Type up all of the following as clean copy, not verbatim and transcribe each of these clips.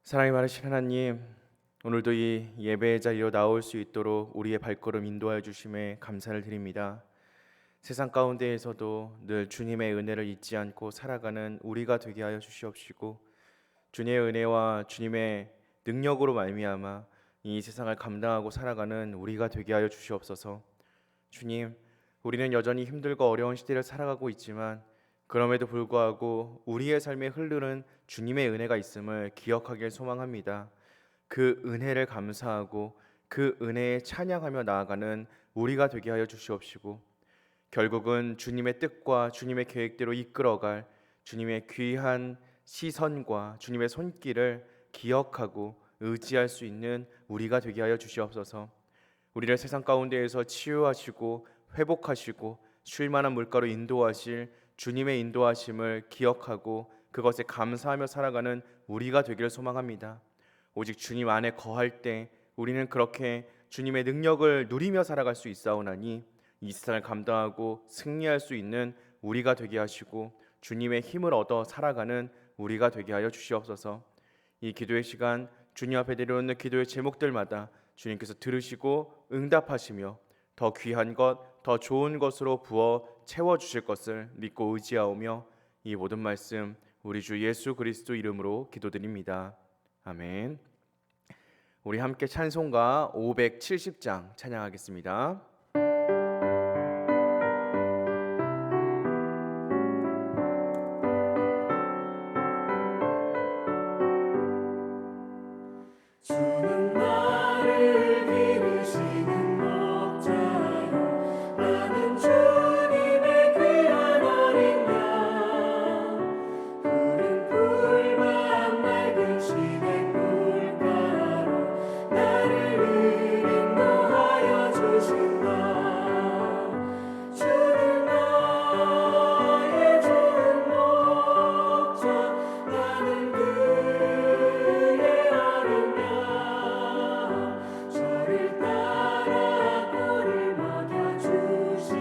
사랑이 많으신 하나님, 오늘도 이 예배의 자리로 나올 수 있도록 우리의 발걸음 인도하여 주심에 감사를 드립니다. 세상 가운데에서도 늘 주님의 은혜를 잊지 않고 살아가는 우리가 되게 하여 주시옵시고, 주님의 은혜와 주님의 능력으로 말미암아 이 세상을 감당하고 살아가는 우리가 되게 하여 주시옵소서. 주님, 우리는 여전히 힘들고 어려운 시대를 살아가고 있지만 그럼에도 불구하고 우리의 삶에 흐르는 주님의 은혜가 있음을 기억하길 소망합니다. 그 은혜를 감사하고 그 은혜에 찬양하며 나아가는 우리가 되게 하여 주시옵시고, 결국은 주님의 뜻과 주님의 계획대로 이끌어갈 주님의 귀한 시선과 주님의 손길을 기억하고 의지할 수 있는 우리가 되게 하여 주시옵소서. 우리를 세상 가운데에서 치유하시고 회복하시고 쉴 만한 물가로 인도하실 주님의 인도하심을 기억하고 그것에 감사하며 살아가는 우리가 되기를 소망합니다. 오직 주님 안에 거할 때 우리는 그렇게 주님의 능력을 누리며 살아갈 수 있사오나니 이 세상을 감당하고 승리할 수 있는 우리가 되게 하시고 주님의 힘을 얻어 살아가는 우리가 되게 하여 주시옵소서. 이 기도의 시간 주님 앞에 내려오는 기도의 제목들마다 주님께서 들으시고 응답하시며 더 귀한 것, 더 좋은 것으로 부어 채워주실 것을 믿고 의지하오며 이 모든 말씀 우리 주 예수 그리스도 이름으로 기도드립니다. 아멘. 우리 함께 찬송가 570장 찬양하겠습니다. 주는 나를 기르시는 목자요, 나는 주님의 귀한 어린 양. 푸른 풀밭 맑은 시냇 물가로 나를 인도하여 주신다. 주는 나의 좋은 목자, 나는 그의 어린 양. 저를 따라 꼴을 먹여주시니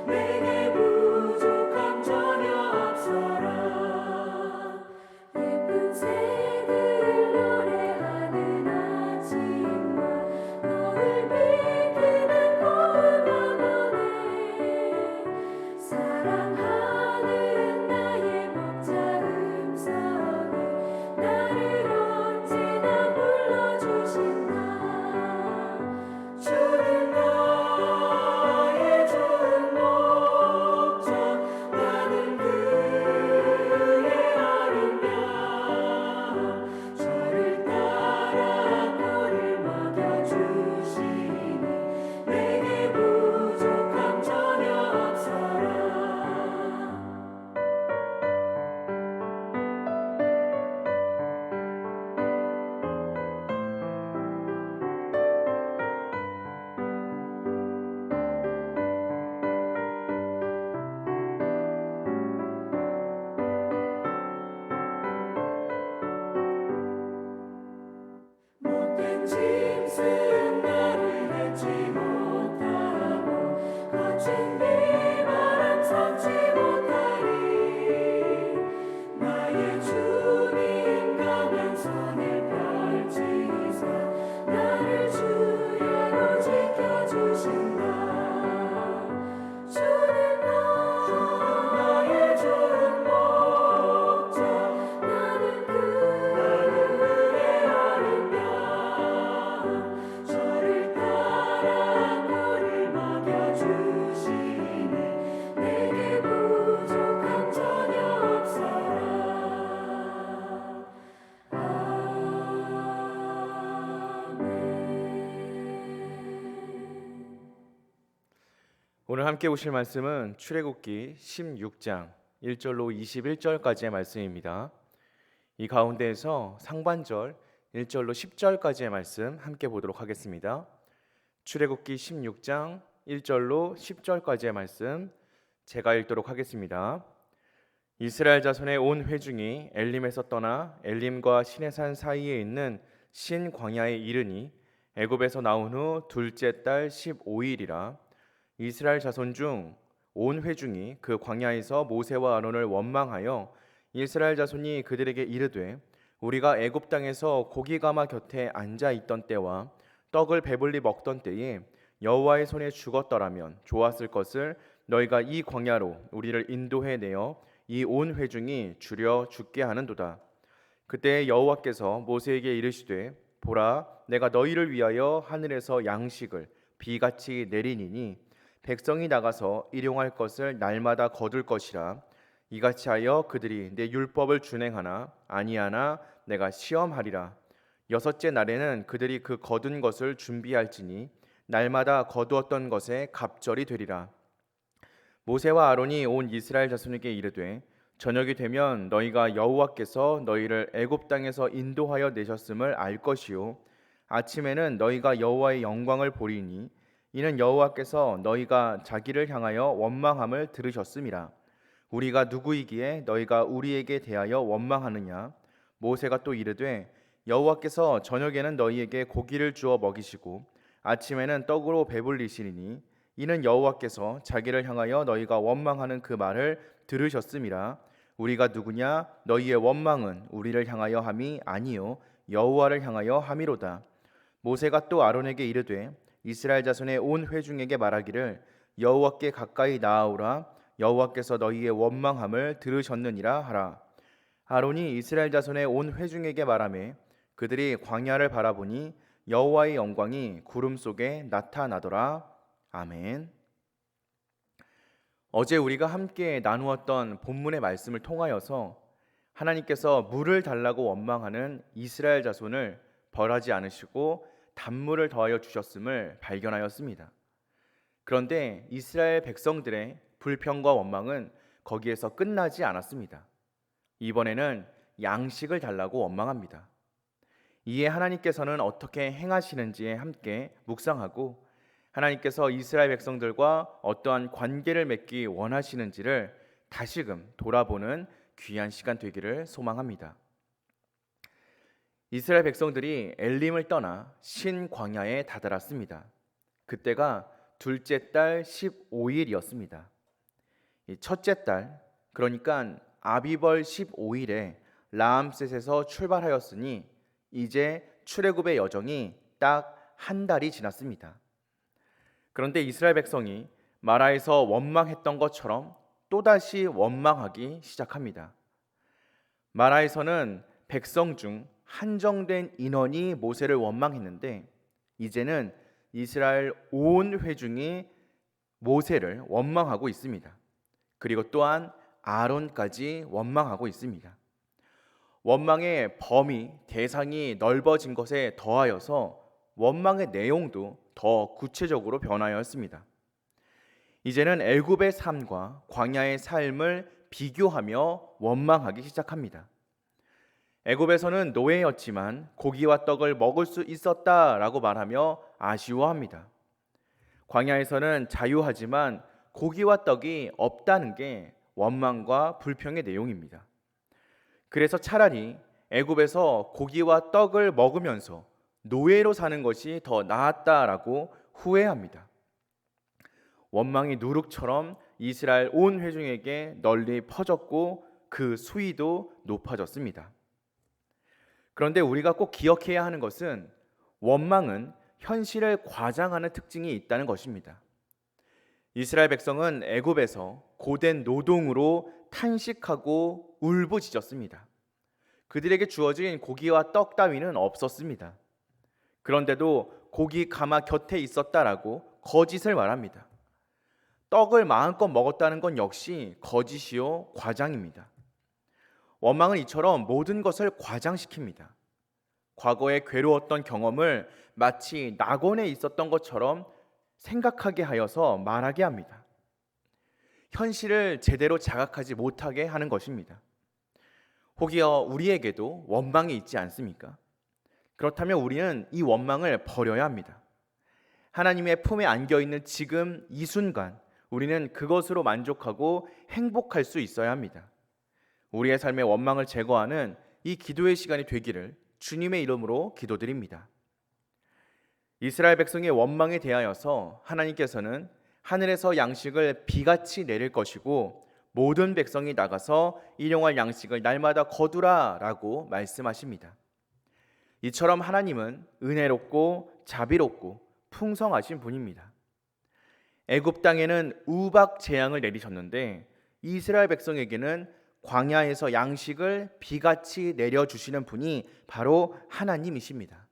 내게 부족함 전혀 없어라. 예쁜 새들 노래하는 아침과 너를 비키는 고운 언어네, 사랑하는 나의 목자 음성이 나를 언제나 불러주신다. 주는 나의 좋은 목자, 나는 그의 어린 양. 저를 따라 꼴을 먹여주시니 내게 부족함 전혀 없어라. 못된 짐승 나를 밟지 못하고 거친 비바람 섞지 못하리. 나의 주님 강한 손을 펼치사 나를 주야로 지켜주신다. 주는 나의 좋은 목자, 나는 그의 어린 양. 저를 따라 꼴을 먹여주시니 내게 부족함 전혀 없어라. 아멘. 오늘 함께 보실 말씀은 출애굽기 16장 1절로 21절까지의 말씀입니다. 이 가운데에서 상반절 1절로 10절까지의 말씀 함께 보도록 하겠습니다. 출애굽기 16장 1절로 10절까지의 말씀 제가 읽도록 하겠습니다. 이스라엘 자손의 온 회중이 엘림에서 떠나 엘림과 시내산 사이에 있는 신 광야에 이르니 애굽에서 나온 후 둘째 달 15일이라. 이스라엘 자손 중 온 회중이 그 광야에서 모세와 아론을 원망하여 이스라엘 자손이 그들에게 이르되 우리가 애굽 땅에서 고기 가마 곁에 앉아 있던 때와 떡을 배불리 먹던 때에 여호와의 손에 죽었더라면 좋았을 것을 너희가 이 광야로 우리를 인도해 내어 이 온 회중이 줄여 죽게 하는도다. 그때 여호와께서 모세에게 이르시되 보라 내가 너희를 위하여 하늘에서 양식을 비같이 내리니니 백성이 나가서 일용할 것을 날마다 거둘 것이라. 이같이 하여 그들이 내 율법을 준행하나 아니하나 내가 시험하리라. 여섯째 날에는 그들이 그 거둔 것을 준비할지니 날마다 거두었던 것에 갑절이 되리라. 모세와 아론이 온 이스라엘 자손에게 이르되 저녁이 되면 너희가 여호와께서 너희를 애굽 땅에서 인도하여 내셨음을 알 것이요 아침에는 너희가 여호와의 영광을 보리니 이는 여호와께서 너희가 자기를 향하여 원망함을 들으셨음이라. 우리가 누구이기에 너희가 우리에게 대하여 원망하느냐. 모세가 또 이르되 여호와께서 저녁에는 너희에게 고기를 주어 먹이시고 아침에는 떡으로 배불리시리니 이는 여호와께서 자기를 향하여 너희가 원망하는 그 말을 들으셨음이라. 우리가 누구냐. 너희의 원망은 우리를 향하여 함이 아니요 여호와를 향하여 함이로다. 모세가 또 아론에게 이르되 이스라엘 자손의 온 회중에게 말하기를 여호와께 가까이 나아오라. 여호와께서 너희의 원망함을 들으셨느니라 하라. 아론이 이스라엘 자손의 온 회중에게 말하매 그들이 광야를 바라보니 여호와의 영광이 구름 속에 나타나더라. 아멘. 어제 우리가 함께 나누었던 본문의 말씀을 통하여서 하나님께서 물을 달라고 원망하는 이스라엘 자손을 벌하지 않으시고 단물을 더하여 주셨음을 발견하였습니다. 그런데 이스라엘 백성들의 불평과 원망은 거기에서 끝나지 않았습니다. 이번에는 양식을 달라고 원망합니다. 이에 하나님께서는 어떻게 행하시는지에 함께 묵상하고 하나님께서 이스라엘 백성들과 어떠한 관계를 맺기 원하시는지를 다시금 돌아보는 귀한 시간 되기를 소망합니다. 이스라엘 백성들이 엘림을 떠나 신 광야에 다다랐습니다. 그때가 둘째 달 15일이었습니다. 첫째 달, 그러니까 아비벌 15일에 라암셋에서 출발하였으니 이제 출애굽의 여정이 딱 한 달이 지났습니다. 그런데 이스라엘 백성이 마라에서 원망했던 것처럼 또다시 원망하기 시작합니다. 마라에서는 백성 중 한정된 인원이 모세를 원망했는데 이제는 이스라엘 온 회중이 모세를 원망하고 있습니다. 그리고 또한 아론까지 원망하고 있습니다. 원망의 범위, 대상이 넓어진 것에 더하여서 원망의 내용도 더 구체적으로 변하였습니다. 이제는 애굽의 삶과 광야의 삶을 비교하며 원망하기 시작합니다. 애굽에서는 노예였지만 고기와 떡을 먹을 수 있었다라고 말하며 아쉬워합니다. 광야에서는 자유하지만 고기와 떡이 없다는 게 원망과 불평의 내용입니다. 그래서 차라리 애굽에서 고기와 떡을 먹으면서 노예로 사는 것이 더 나았다라고 후회합니다. 원망이 누룩처럼 이스라엘 온 회중에게 널리 퍼졌고 그 수위도 높아졌습니다. 그런데 우리가 꼭 기억해야 하는 것은 원망은 현실을 과장하는 특징이 있다는 것입니다. 이스라엘 백성은 애굽에서 고된 노동으로 탄식하고 울부짖었습니다. 그들에게 주어진 고기와 떡 따위는 없었습니다. 그런데도 고기 가마 곁에 있었다라고 거짓을 말합니다. 떡을 마음껏 먹었다는 건 역시 거짓이요 과장입니다. 원망은 이처럼 모든 것을 과장시킵니다. 과거에 괴로웠던 경험을 마치 낙원에 있었던 것처럼 생각하게 하여서 말하게 합니다. 현실을 제대로 자각하지 못하게 하는 것입니다. 혹여 우리에게도 원망이 있지 않습니까? 그렇다면 우리는 이 원망을 버려야 합니다. 하나님의 품에 안겨 있는 지금 이 순간 우리는 그것으로 만족하고 행복할 수 있어야 합니다. 우리의 삶의 원망을 제거하는 이 기도의 시간이 되기를 주님의 이름으로 기도드립니다. 이스라엘 백성의 원망에 대하여서 하나님께서는 하늘에서 양식을 비같이 내릴 것이고 모든 백성이 나가서 일용할 양식을 날마다 거두라라고 말씀하십니다. 이처럼 하나님은 은혜롭고 자비롭고 풍성하신 분입니다. 애굽 땅에는 우박 재앙을 내리셨는데 이스라엘 백성에게는 광야에서 양식을 비같이 내려주시는 분이 바로 하나님이십니다.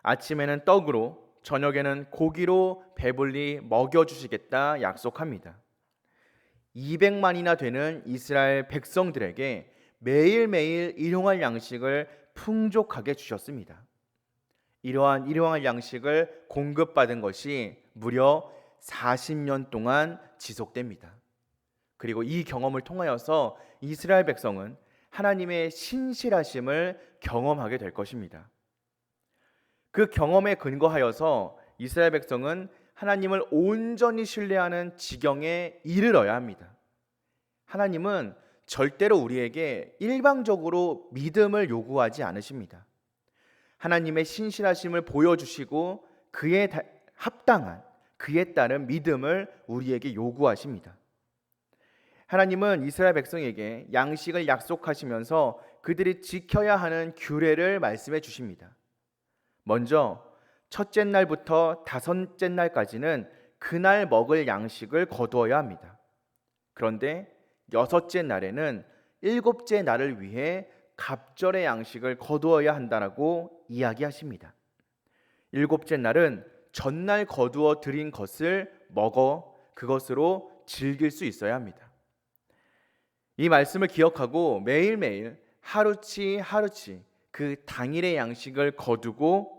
아침에는 떡으로 저녁에는 고기로 배불리 먹여주시겠다 약속합니다. 200만이나 되는 이스라엘 백성들에게 매일매일 일용할 양식을 풍족하게 주셨습니다. 이러한 일용할 양식을 공급받은 것이 무려 40년 동안 지속됩니다. 그리고 이 경험을 통하여서 이스라엘 백성은 하나님의 신실하심을 경험하게 될 것입니다. 그 경험에 근거하여서 이스라엘 백성은 하나님을 온전히 신뢰하는 지경에 이르러야 합니다. 하나님은 절대로 우리에게 일방적으로 믿음을 요구하지 않으십니다. 하나님의 신실하심을 보여주시고 그에 합당한, 그에 따른 믿음을 우리에게 요구하십니다. 하나님은 이스라엘 백성에게 양식을 약속하시면서 그들이 지켜야 하는 규례를 말씀해 주십니다. 먼저 첫째 날부터 다섯째 날까지는 그날 먹을 양식을 거두어야 합니다. 그런데 여섯째 날에는 일곱째 날을 위해 갑절의 양식을 거두어야 한다라고 이야기하십니다. 일곱째 날은 전날 거두어 드린 것을 먹어 그것으로 즐길 수 있어야 합니다. 이 말씀을 기억하고 매일매일 하루치 그 당일의 양식을 거두고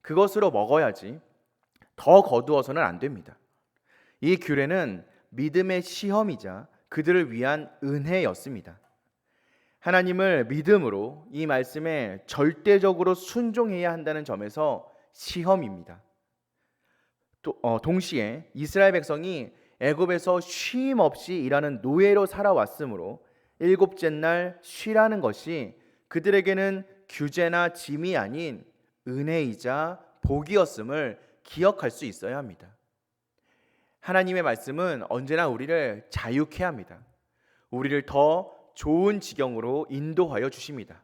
그것으로 먹어야지 더 거두어서는 안 됩니다. 이 규례는 믿음의 시험이자 그들을 위한 은혜였습니다. 하나님을 믿음으로 이 말씀에 절대적으로 순종해야 한다는 점에서 시험입니다. 동시에 이스라엘 백성이 애굽에서 쉼 없이 일하는 노예로 살아왔으므로 일곱째 날 쉬라는 것이 그들에게는 규제나 짐이 아닌 은혜이자 복이었음을 기억할 수 있어야 합니다. 하나님의 말씀은 언제나 우리를 자유케 합니다. 우리를 더 좋은 지경으로 인도하여 주십니다.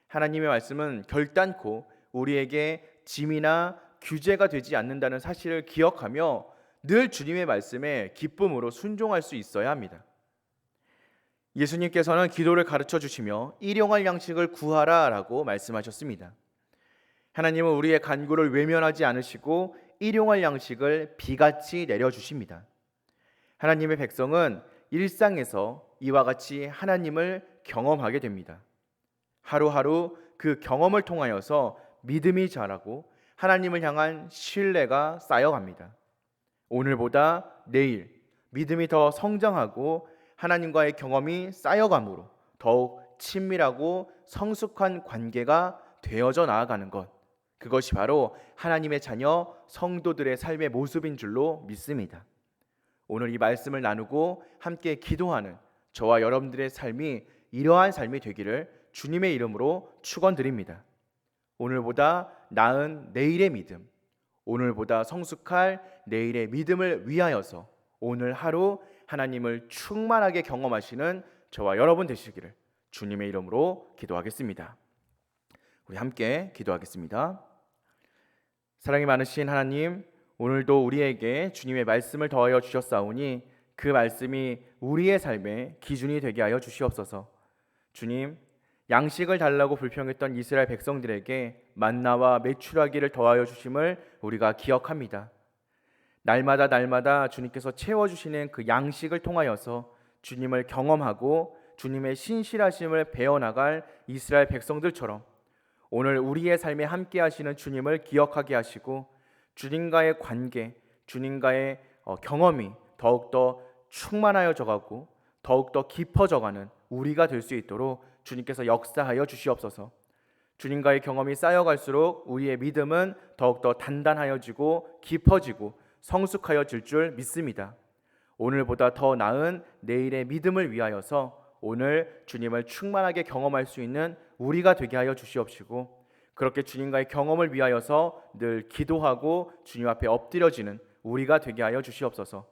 하나님의 말씀은 결단코 우리에게 짐이나 규제가 되지 않는다는 사실을 기억하며 늘 주님의 말씀에 기쁨으로 순종할 수 있어야 합니다. 예수님께서는 기도를 가르쳐 주시며 일용할 양식을 구하라라고 말씀하셨습니다. 하나님은 우리의 간구를 외면하지 않으시고 일용할 양식을 비같이 내려주십니다. 하나님의 백성은 일상에서 이와 같이 하나님을 경험하게 됩니다. 하루하루 그 경험을 통하여서 믿음이 자라고 하나님을 향한 신뢰가 쌓여갑니다. 오늘보다 내일 믿음이 더 성장하고 하나님과의 경험이 쌓여감으로 더욱 친밀하고 성숙한 관계가 되어져 나아가는 것, 그것이 바로 하나님의 자녀 성도들의 삶의 모습인 줄로 믿습니다. 오늘 이 말씀을 나누고 함께 기도하는 저와 여러분들의 삶이 이러한 삶이 되기를 주님의 이름으로 축원드립니다. 오늘보다 나은 내일의 믿음, 오늘보다 성숙할 내일의 믿음을 위하여서 오늘 하루 하나님을 충만하게 경험하시는 저와 여러분 되시기를 주님의 이름으로 기도하겠습니다. 우리 함께 기도하겠습니다. 사랑이 많으신 하나님, 오늘도 우리에게 주님의 말씀을 더하여 주셨사오니 그 말씀이 우리의 삶의 기준이 되게 하여 주시옵소서. 주님, 양식을 달라고 불평했던 이스라엘 백성들에게 만나와 메추라기를 더하여 주심을 우리가 기억합니다. 날마다 주님께서 채워주시는 그 양식을 통하여서 주님을 경험하고 주님의 신실하심을 배워나갈 이스라엘 백성들처럼 오늘 우리의 삶에 함께 하시는 주님을 기억하게 하시고 주님과의 관계, 주님과의 경험이 더욱더 충만하여져가고 더욱더 깊어져가는 우리가 될 수 있도록 주님께서 역사하여 주시옵소서. 주님과의 경험이 쌓여갈수록 우리의 믿음은 더욱더 단단하여지고 깊어지고 성숙하여질 줄 믿습니다. 오늘보다 더 나은 내일의 믿음을 위하여서 오늘 주님을 충만하게 경험할 수 있는 우리가 되게 하여 주시옵시고 그렇게 주님과의 경험을 위하여서 늘 기도하고 주님 앞에 엎드려지는 우리가 되게 하여 주시옵소서.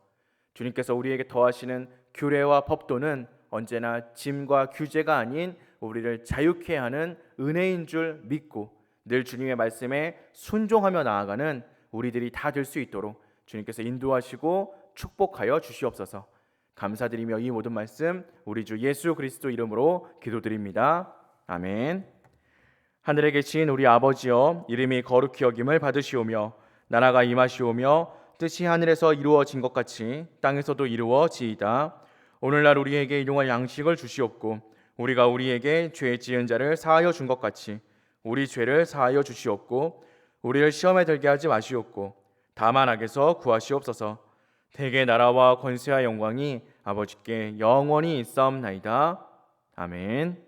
주님께서 우리에게 더하시는 규례와 법도는 언제나 짐과 규제가 아닌 우리를 자유케 하는 은혜인 줄 믿고 늘 주님의 말씀에 순종하며 나아가는 우리들이 다 될 수 있도록 주님께서 인도하시고 축복하여 주시옵소서. 감사드리며 이 모든 말씀 우리 주 예수 그리스도 이름으로 기도드립니다. 아멘. 하늘에 계신 우리 아버지여, 이름이 거룩히 여김을 받으시오며 나라가 임하시오며 뜻이 하늘에서 이루어진 것 같이 땅에서도 이루어지이다. 오늘날 우리에게 일용할 양식을 주시옵고 우리가 우리에게 죄 지은 자를 사하여 준 것 같이 우리 죄를 사하여 주시옵고 우리를 시험에 들게 하지 마시옵고 다만 악에서 구하시옵소서. 대개 나라와 권세와 영광이 아버지께 영원히 있사옵나이다. 아멘.